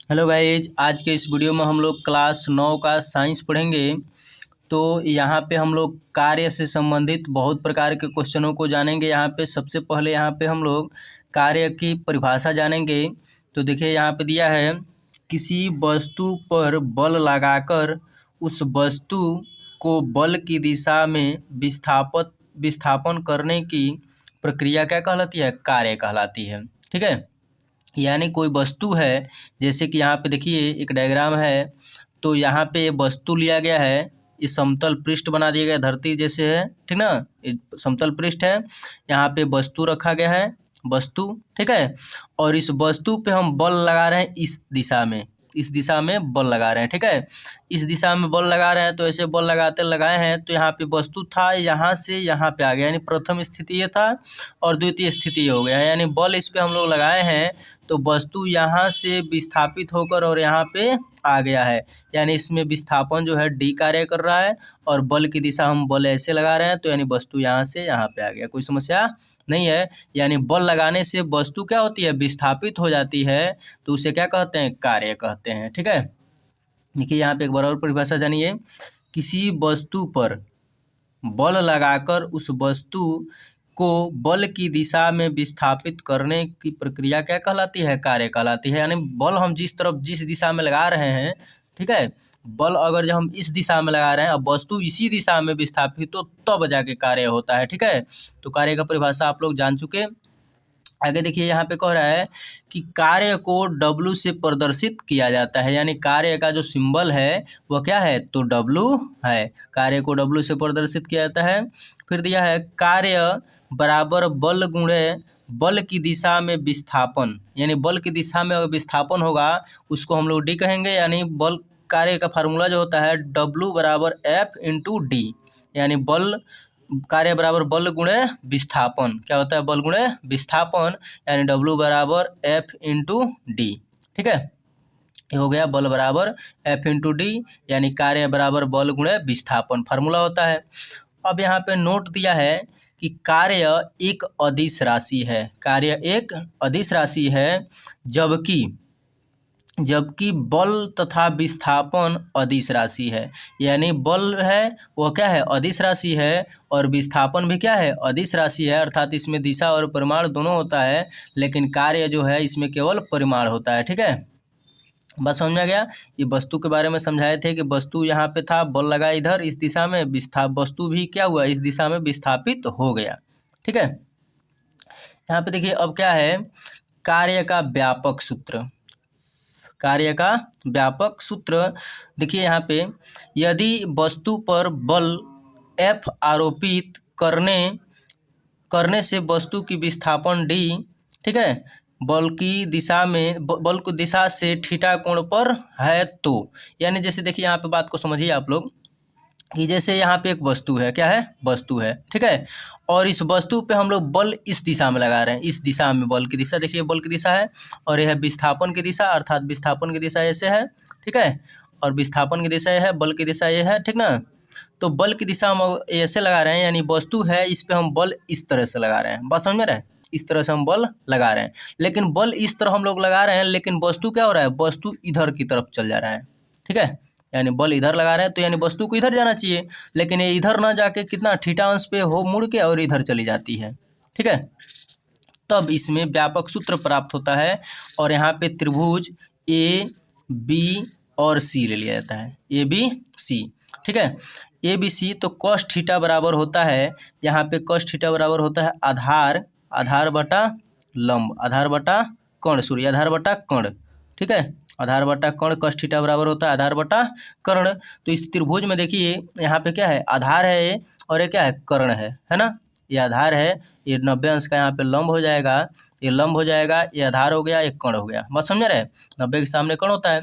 Hello guys, आज के इस वीडियो में हम लोग क्लास 9 का साइंस पढ़ेंगे। तो यहाँ पे हम लोग कार्य से संबंधित बहुत प्रकार के क्वेश्चनों को जानेंगे। यहाँ पे सबसे पहले यहाँ पे हम लोग कार्य की परिभाषा जानेंगे। तो देखिए यहाँ पे दिया है, किसी वस्तु पर बल लगाकर उस वस्तु को बल की दिशा में विस्थापन करने की प्रक्रिया क्या कहलाती है? कार्य कहलाती है। ठीक है, यानी कोई वस्तु है, जैसे कि यहाँ पे देखिए एक डायग्राम है। तो यहाँ पे ये वस्तु लिया गया है, इस समतल पृष्ठ बना दिया गया, धरती जैसे है, ठीक ना। ये समतल पृष्ठ है, यहाँ पे वस्तु रखा गया है, वस्तु, ठीक है। और इस वस्तु पे हम बल लगा रहे हैं इस दिशा में बल लगा रहे हैं, ठीक है। इस दिशा में बल लगा रहे हैं, तो ऐसे बल लगाए हैं। तो यहाँ पे वस्तु था, यहाँ से यहाँ पे आ गया, यानी प्रथम स्थिति ये था और द्वितीय स्थिति ये हो गया है। यानी बल इस पे हम लोग लगाए हैं, तो वस्तु यहाँ से विस्थापित होकर और यहाँ पे आ गया है। यानी इसमें विस्थापन जो है डी कार्य कर रहा है, और बल की दिशा हम बल ऐसे लगा रहे हैं, तो यानी वस्तु यहाँ से यहाँ पे आ गया। कोई समस्या नहीं है। यानी बल लगाने से वस्तु क्या होती है? विस्थापित हो जाती है। तो उसे क्या कहते हैं? कार्य कहते हैं। ठीक है, देखिए यहाँ पे एक बार और परिभाषा जानिए। किसी वस्तु पर बल लगाकर उस वस्तु को बल की दिशा में विस्थापित करने की प्रक्रिया क्या कहलाती है? कार्य कहलाती है। यानी बल हम जिस दिशा में लगा रहे हैं, ठीक है, बल अगर जब हम इस दिशा में लगा रहे हैं, अब वस्तु इसी दिशा में विस्थापित हो तब जाके कार्य होता है। ठीक है, तो कार्य का परिभाषा आप लोग जान चुके। आगे देखिए यहाँ पे कह रहा है कि कार्य को W से प्रदर्शित किया जाता है। यानी कार्य का जो सिंबल है वह क्या है? तो W है। कार्य को W से प्रदर्शित किया जाता है। फिर दिया है कार्य बराबर बल गुणे बल की दिशा में विस्थापन। यानी बल की दिशा में अगर विस्थापन होगा उसको हम लोग डी कहेंगे। यानी बल कार्य का फार्मूला जो होता है W बराबर F/D। यानी बल कार्य बराबर बल गुणे विस्थापन। क्या होता है? बल गुणे विस्थापन, यानी W बराबर F/D। ठीक है, ये हो गया बल बराबर F/D, यानी कार्य बराबर बल गुणे विस्थापन फार्मूला होता है। अब यहाँ पे नोट दिया है कि कार्य एक अदिश राशि है। कार्य एक अदिश राशि है, जबकि बल तथा विस्थापन अदिश राशि है। यानी बल है वो क्या है? अदिश राशि है, और विस्थापन भी क्या है? अदिश राशि है। अर्थात इसमें दिशा और परिमाण दोनों होता है, लेकिन कार्य जो है इसमें केवल परिमाण होता है। ठीक है, बस समझ में आ गया। ये वस्तु के बारे में समझाए थे कि वस्तु यहाँ पे था, बल लगा इधर इस दिशा में, वस्तु भी क्या हुआ? इस दिशा में विस्थापित हो गया। ठीक है, यहाँ पे देखिए अब क्या है? कार्य का व्यापक सूत्र। कार्य का व्यापक सूत्र देखिए यहाँ पे, यदि वस्तु पर बल F आरोपित करने से वस्तु की विस्थापन D, ठीक है, बल की दिशा से थीटा कोण पर है, तो यानी जैसे देखिए यहाँ पे बात को समझिए आप लोग कि जैसे यहाँ पे एक वस्तु है, क्या है? वस्तु है, ठीक है, और इस वस्तु पे हम लोग बल इस दिशा में लगा रहे हैं। इस दिशा में बल की दिशा देखिए, बल की दिशा है, और यह है विस्थापन की दिशा, अर्थात विस्थापन की दिशा ऐसे है, ठीक है, और विस्थापन की दिशा यह है, बल की दिशा ये है, ठीक ना। तो बल की दिशा हम ऐसे लगा रहे हैं, यानी वस्तु है, इस पर हम बल इस तरह से लगा रहे हैं। बात समझ में रहे? इस तरह से हम बल लगा रहे हैं, लेकिन बल इस तरह हम लोग लगा रहे हैं, लेकिन वस्तु क्या हो रहा है? वस्तु इधर की तरफ चल जा रहा है। ठीक है, यानी बल इधर लगा रहे हैं, तो यानी वस्तु को इधर जाना चाहिए, लेकिन ये इधर ना जाके कितना थीटा अंश पे हो मुड़ के और इधर चली जाती है। ठीक है, तब इसमें व्यापक सूत्र प्राप्त होता है, और यहाँ पे त्रिभुज AB और C ले लिया जाता है, ABC। ठीक है, ABC तो cos थीटा बराबर होता है, यहाँ पे cos थीटा बराबर होता है आधार बटा लंब, आधार बटा कर्ण। ठीक है, आधार बटा कर्ण, cos थीटा बराबर होता है आधार बटा कर्ण। तो इस त्रिभुज में देखिए यहाँ पे क्या है? आधार है ये, और ये क्या है? कर्ण है ना। ये आधार है, ये 90 अंश का यहाँ पे लंब हो जाएगा, ये लंब हो जाएगा, ये आधार हो गया, ये कर्ण हो गया। बस समझ रहे? 90 के सामने कर्ण होता है,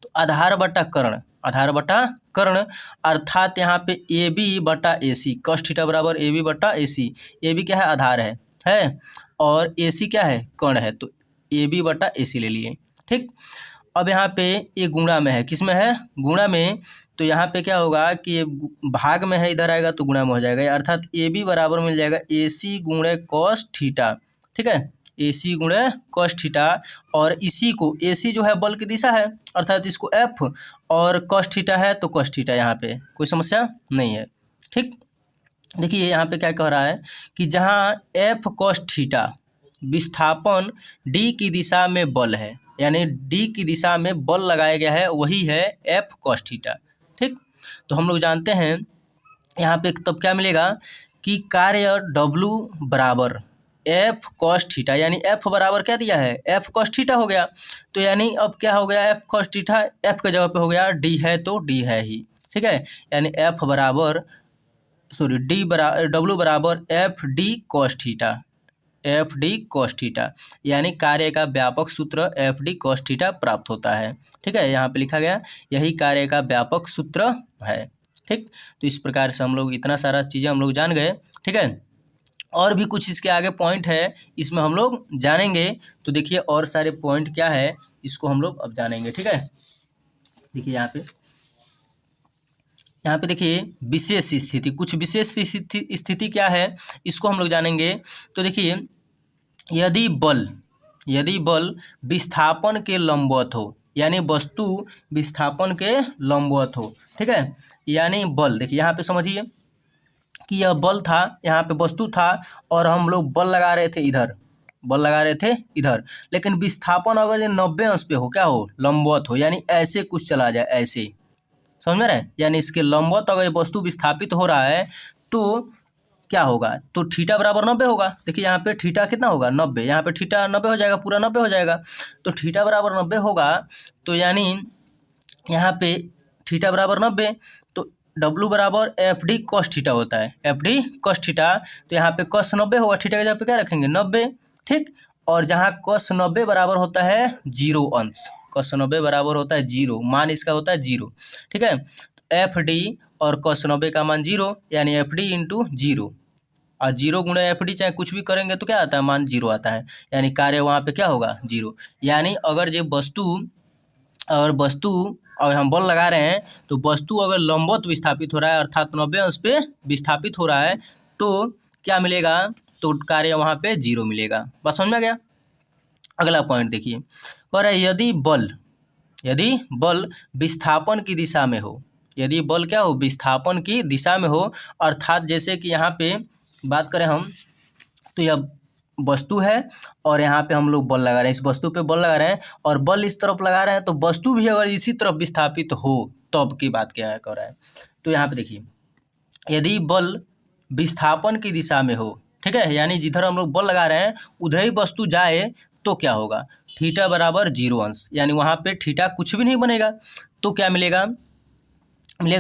तो आधार बटा कर्ण, अर्थात यहाँ पे AB बटा AC, cos थीटा बराबर AB बटा AC। AB क्या है? आधार है, और AC क्या है? कर्ण है, तो AB बटा AC ले लिए। ठीक, अब यहाँ पे ये गुणा में है, किस में है? गुणा में। तो यहाँ पे क्या होगा कि ये भाग में है, इधर आएगा तो गुणा में हो जाएगा, अर्थात AB बराबर मिल जाएगा AC गुणे cos थीटा। ठीक है, AC गुणे cos थीटा, और इसी को AC जो है बल की दिशा है अर्थात इसको F, और cos थीटा है तो cos थीटा, यहाँ पे कोई समस्या नहीं है। ठीक, देखिए यहाँ पे क्या कह रहा है कि जहाँ F cos थीटा विस्थापन D की दिशा में बल है, यानी D की दिशा में बल लगाया गया है, वही है F cos थीटा। ठीक, तो हम लोग जानते हैं यहाँ पे तब क्या मिलेगा कि कार्य W बराबर F cos थीटा, यानी F बराबर क्या दिया है, F cos थीटा हो गया। तो यानी अब क्या हो गया, F cos थीटा F के जगह पे हो गया, D है तो D है ही। ठीक है, यानी F बराबर W बराबर FD cos theta, FD cos theta, यानी कार्य का व्यापक सूत्र FD cos थीटा प्राप्त होता है। ठीक है, यहाँ पे लिखा गया यही कार्य का व्यापक सूत्र है। ठीक, तो इस प्रकार से हम लोग इतना सारा चीज़ें हम लोग जान गए। ठीक है, और भी कुछ इसके आगे पॉइंट है, इसमें हम लोग जानेंगे। तो देखिए और सारे पॉइंट क्या है, इसको हम लोग अब जानेंगे। ठीक है, देखिए यहाँ पे देखिए विशेष स्थिति, कुछ विशेष स्थिति क्या है इसको हम लोग जानेंगे। तो देखिए यदि बल विस्थापन के लंबवत हो, यानी वस्तु विस्थापन के लंबवत हो। ठीक है, यानी बल, देखिए यहाँ पे समझिए कि यह बल था, यहाँ पे वस्तु था और हम लोग बल लगा रहे थे इधर, लेकिन विस्थापन अगर ये 90 अंश पे हो, क्या हो, लंबवत हो, यानी ऐसे कुछ चला जाए, ऐसे, समझ में रहे, यानी इसके लंबवत अगर वस्तु विस्थापित हो रहा है तो क्या होगा, तो थीटा बराबर 90 होगा। देखिए यहाँ पे थीटा कितना होगा, 90, यहाँ पे थीटा 90 हो जाएगा, पूरा 90 हो जाएगा। तो थीटा बराबर 90 होगा, तो यानी यहाँ पे थीटा बराबर 90, तो W बराबर FD cos थीटा होता है, FD cos थीटा। तो यहाँ पे cos 90 होगा, थीटा के जगह पे क्या रखेंगे, 90। ठीक, और जहाँ cos 90 बराबर होता है 0 अंश, cos 90 बराबर होता है 0, मान इसका होता है 0। ठीक है, FD और cos 90 का मान 0, यानी FD इंटू 0, और 0 गुणे FD चाहे कुछ भी करेंगे तो क्या आता है, मान 0 आता है, यानी कार्य वहाँ पे क्या होगा, 0। यानी अगर ये वस्तु और हम बल लगा रहे हैं तो वस्तु अगर लंबवत विस्थापित हो रहा है अर्थात 90 अंश पे विस्थापित हो रहा है तो क्या मिलेगा, तो कार्य वहाँ पे 0 मिलेगा। बस समझ में आ गया। अगला पॉइंट देखिए, कह रहा है यदि बल विस्थापन की दिशा में हो, यदि बल क्या हो, विस्थापन की दिशा में हो, अर्थात जैसे कि यहाँ पे बात करें हम, तो यह वस्तु है और यहाँ पे हम लोग बल लगा रहे हैं, इस वस्तु पे बल लगा रहे हैं और बल इस तरफ लगा रहे हैं, तो वस्तु भी अगर इसी तरफ विस्थापित हो तब की बात क्या कर रहा है। तो यहाँ पे देखिए यदि बल विस्थापन की दिशा में हो, ठीक है, यानी जिधर हम लोग बल लगा रहे हैं उधर ही वस्तु जाए तो क्या होगा, थीटा बराबर 0 अंश, यानी वहाँ पे थीटा कुछ भी नहीं बनेगा। तो क्या मिलेगा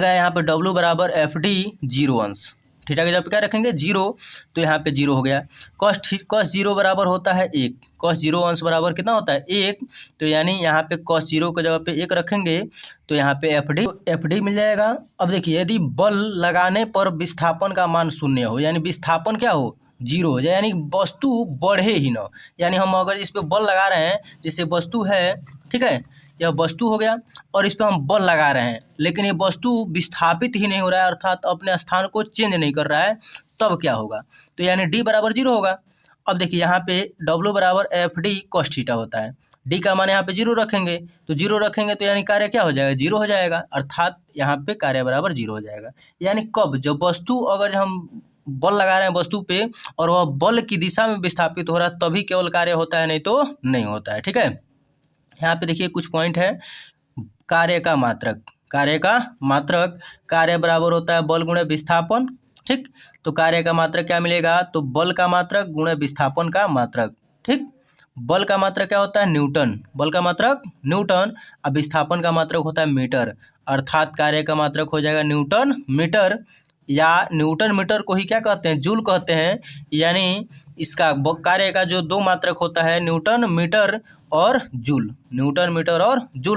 यहाँ पे W बराबर FD 0 अंश, थीटा के जगह पे क्या रखेंगे 0, तो यहाँ पे 0 हो गया। cos 0 बराबर होता है 1, cos 0 अंश बराबर कितना होता है 1, तो यानी यहाँ पे cos 0 के जगह पे 1 रखेंगे तो यहाँ पे FD मिल जाएगा। अब देखिए यदि बल लगाने पर विस्थापन का मान 0 हो, यानी विस्थापन क्या हो, 0 हो जाए, यानी वस्तु बढ़े ही ना, यानी हम अगर इस पर बल लगा रहे हैं, जैसे वस्तु है, ठीक है, यह वस्तु हो गया और इस पर हम बल लगा रहे हैं लेकिन ये वस्तु विस्थापित ही नहीं हो रहा है अर्थात अपने स्थान को चेंज नहीं कर रहा है, तब क्या होगा, तो यानी D बराबर 0 होगा। अब देखिए यहाँ पे W बराबर FD cos थीटा होता है, D का मान यहाँ पे 0 रखेंगे, तो 0 रखेंगे तो यानी कार्य क्या हो जाएगा, 0 हो जाएगा, अर्थात यहाँ पे कार्य बराबर 0 हो जाएगा। यानी कब, जब वस्तु अगर हम बल लगा रहे हैं वस्तु पे और वह बल की दिशा में विस्थापित हो रहा है तभी केवल कार्य होता है, नहीं तो नहीं होता है। ठीक है, यहाँ पे देखिए कुछ पॉइंट है, कार्य का मात्रक, कार्य बराबर होता है बल गुणे विस्थापन। ठीक, तो कार्य का मात्रक क्या मिलेगा, तो बल का मात्रक गुणे विस्थापन का मात्रक। ठीक, बल का मात्रक क्या होता है, न्यूटन, बल का मात्रक न्यूटन, अब विस्थापन का मात्रक होता है मीटर, अर्थात कार्य का मात्रक हो जाएगा न्यूटन मीटर, या न्यूटन मीटर को ही क्या कहते हैं, जूल कहते हैं। यानी इसका कार्य का जो दो मात्रक होता है न्यूटन मीटर और जूल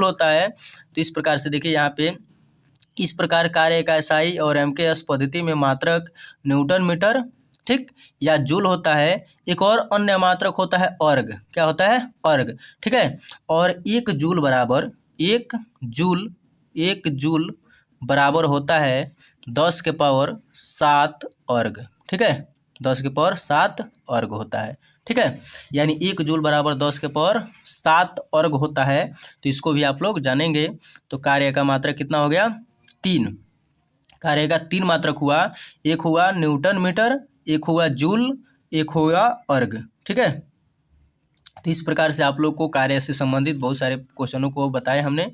होता है। तो इस प्रकार से देखिए यहाँ पे इस प्रकार कार्य का SI और MKS पद्धति में मात्रक न्यूटन मीटर, ठीक, या जूल होता है। एक और अन्य मात्रक होता है अर्ग, क्या होता है, अर्ग, ठीक है, और एक जूल बराबर होता है 10 के पावर 7 अर्ग, ठीक है, 10 के पावर 7 अर्ग होता है। ठीक है। यानी 1 जूल बराबर 10 के पावर 7 अर्ग होता है, तो इसको भी आप लोग जानेंगे। तो कार्य का मात्रक कितना हो गया? 3। कार्य का 3 मात्रक हुआ, एक हुआ न्यूटन मीटर, एक हुआ जूल, एक हुआ अर्ग। ठीक है। तो इस प्रकार से आप लोग को कार्य से संबंधित बहुत सारे क्वेश्चनों को बताए हमने।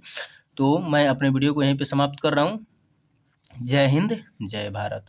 तो मैं अपने वीडियो को यहीं पे समाप्त कर रहा हूँ। जय हिंद, जय भारत।